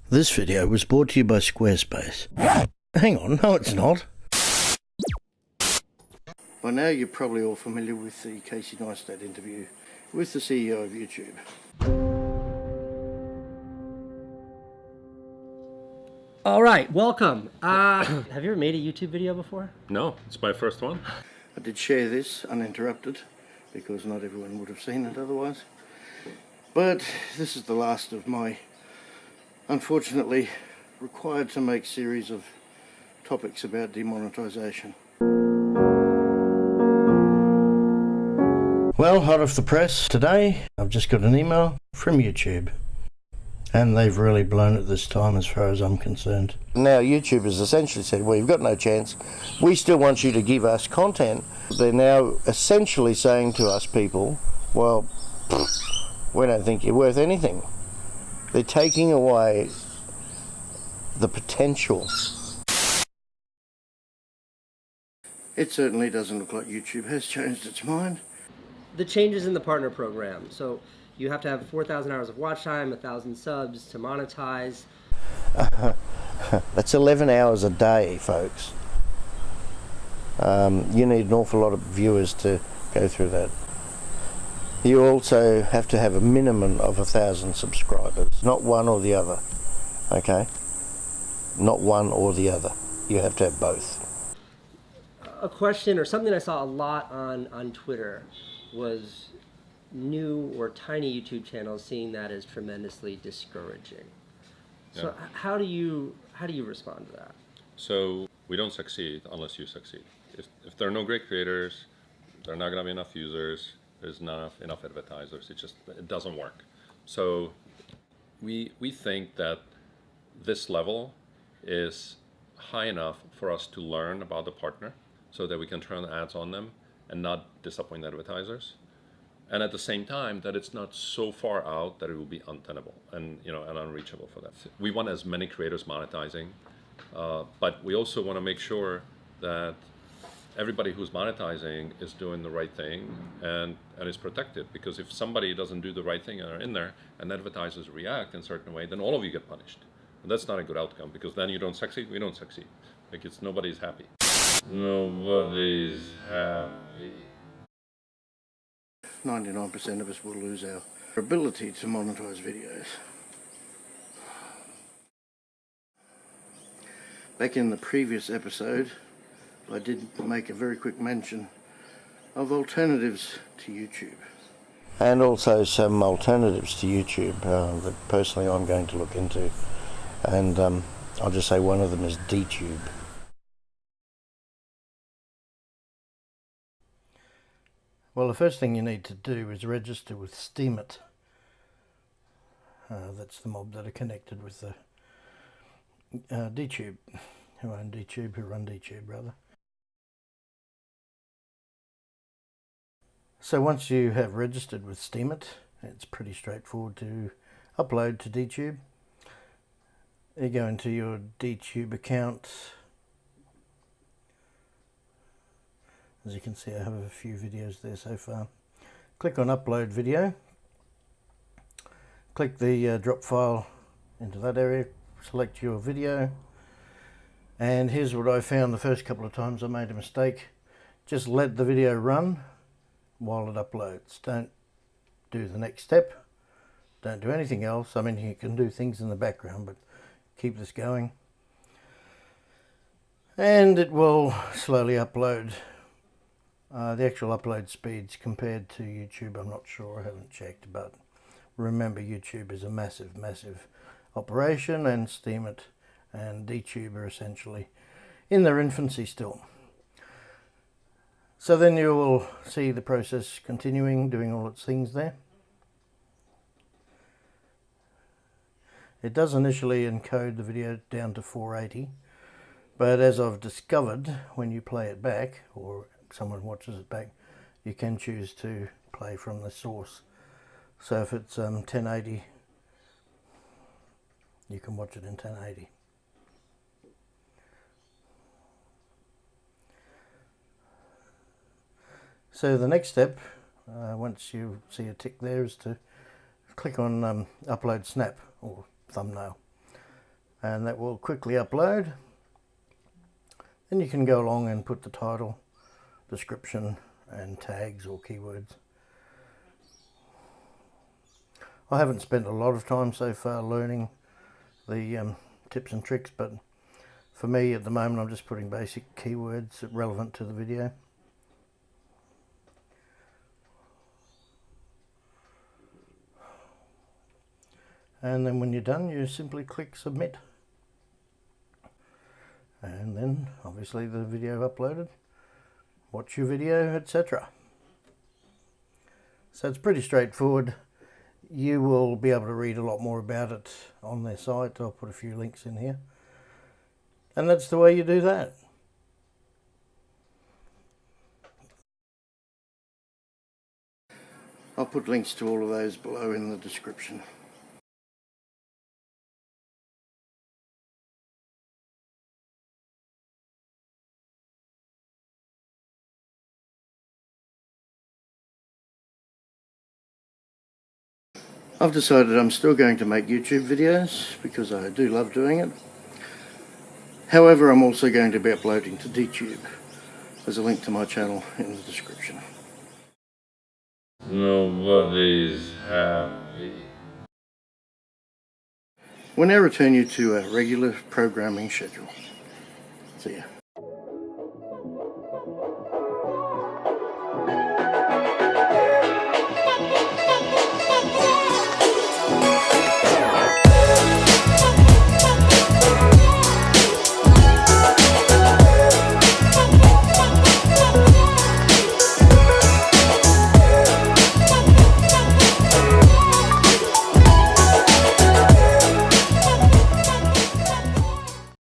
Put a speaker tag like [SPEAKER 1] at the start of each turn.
[SPEAKER 1] This video was brought to you by Squarespace. Hang on, no it's not. By now you're probably all familiar with the Neistat interview with the CEO of YouTube.
[SPEAKER 2] All right, welcome. Have you ever made a YouTube video before?
[SPEAKER 3] No, it's my first one.
[SPEAKER 1] I did share this uninterrupted because not everyone would have seen it otherwise. But this is the last of my, unfortunately, required to make series of topics about demonetization. Well, hot off the press today, I've just got an email from YouTube. And they've really blown it this time as far as I'm concerned. Now YouTube has essentially said, well, you've got no chance. We still want you to give us content. They're now essentially saying to us people, well, we don't think you're worth anything. They're taking away the potential. It certainly doesn't look like YouTube has changed its mind.
[SPEAKER 2] The changes in the partner program. So you have to have 4,000 hours of watch time, 1,000 subs to monetize.
[SPEAKER 1] That's 11 hours a day, folks. You need an awful lot of viewers to go through that. You also have to have a minimum of 1,000 subscribers, not one or the other, okay? Not one or the other. You have to have both.
[SPEAKER 2] A question or something I saw a lot on Twitter was new or tiny YouTube channels seeing that as tremendously discouraging. So yeah. How do you respond to that?
[SPEAKER 3] So we don't succeed unless you succeed. If there are no great creators, there are not going to be enough users, there's not enough advertisers, it doesn't work. So we think that this level is high enough for us to learn about the partner so that we can turn ads on them and not disappoint advertisers. And at the same time, that it's not so far out that it will be untenable and and unreachable for them. We want as many creators monetizing, but we also want to make sure that everybody who's monetizing is doing the right thing and is protected. Because if somebody doesn't do the right thing and are in there and advertisers react in a certain way, then all of you get punished. And that's not a good outcome, because then you don't succeed, we don't succeed. Like, nobody's happy. Nobody's happy.
[SPEAKER 1] 99% of us will lose our ability to monetize videos. Back in the previous episode, I did make a very quick mention of alternatives to YouTube. And also some alternatives to YouTube that personally I'm going to look into. And I'll just say one of them is Dtube. Well, the first thing you need to do is register with Steemit. That's the mob that are connected with the Dtube, who run Dtube rather. So once you have registered with Steemit, it's pretty straightforward to upload to Dtube. You go into your Dtube account. As you can see, I have a few videos there so far. Click on upload video. Click the drop file into that area. Select your video. And here's what I found the first couple of times I made a mistake. Just let the video run while it uploads. Don't do the next step. Don't do anything else. I mean, you can do things in the background, but keep this going. And it will slowly upload. The actual upload speeds compared to YouTube, I'm not sure, I haven't checked, but remember, YouTube is a massive operation, and Steemit and Dtube are essentially in their infancy still. So then you will see the process continuing, doing all its things there. It does initially encode the video down to 480, but as I've discovered, when you play it back, or someone watches it back, you can choose to play from the source. So if it's 1080, you can watch it in 1080. So the next step, once you see a tick there, is to click on upload snap or thumbnail. and that will quickly upload. Then you can go along and put the title, description and tags or keywords. I haven't spent a lot of time so far learning the tips and tricks, but for me at the moment I'm just putting basic keywords relevant to the video. And then when you're done, you simply click submit. And then obviously the video uploaded, watch your video, etc. So it's pretty straightforward. You will be able to read a lot more about it on their site. I'll put a few links in here. And that's the way you do that. I'll put links to all of those below in the description. I've decided I'm still going to make YouTube videos because I do love doing it. However, I'm also going to be uploading to Dtube. There's a link to my channel in the description.
[SPEAKER 3] Nobody's happy.
[SPEAKER 1] We'll now return you to a regular programming schedule. See ya.